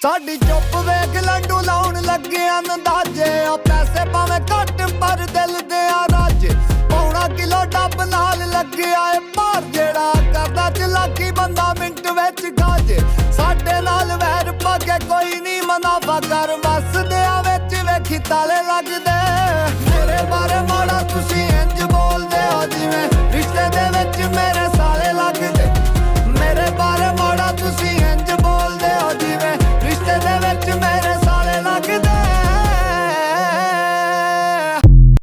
ਸਾਡੀ ਚੁੱਪ ਵੇਖ ਲੰਡੂ ਲਾਉਣ ਲੱਗੇ ਅੰਦਾਜ਼ੇ ਆ ਪੈਸੇ ਭਾਵੇਂ ਘੱਟ ਪਰ ਦਿਲ ਦੇ ਆ ਰਾਜੇ ਪੌਣਾ ਕਿਲੋ ਡੱਬ ਨਾਲ ਲੱਗਿਆ ਏ ਭਾਰ ਜਿਹੜਾ ਕਰਦਾ ਚਲਾਕੀ ਬੰਦਾ ਮਿੰਟ ਵਿੱਚ ਖਾਜੇ ਸਾਡੇ ਨਾਲ ਵੈਰ ਪਾ ਕੇ ਕੋਈ ਨਹੀਂ ਮੁਨਾਫਾ ਕਰ ਵਸਦੇ ਆ ਵਿੱਚ ਵੇਖੀ ਤਾਲੇ ਲੱਗਦੇ ਮੇਰੇ ਬਾਰੇ ਮਾੜਾ ਤੁਸੀਂ ਇੰਜ ਬੋਲਦੇ ਹੋ ਜਿਵੇਂ ਰਿਸ਼ਤੇ ਦੇ ਵਿੱਚ ਮੇਰੇ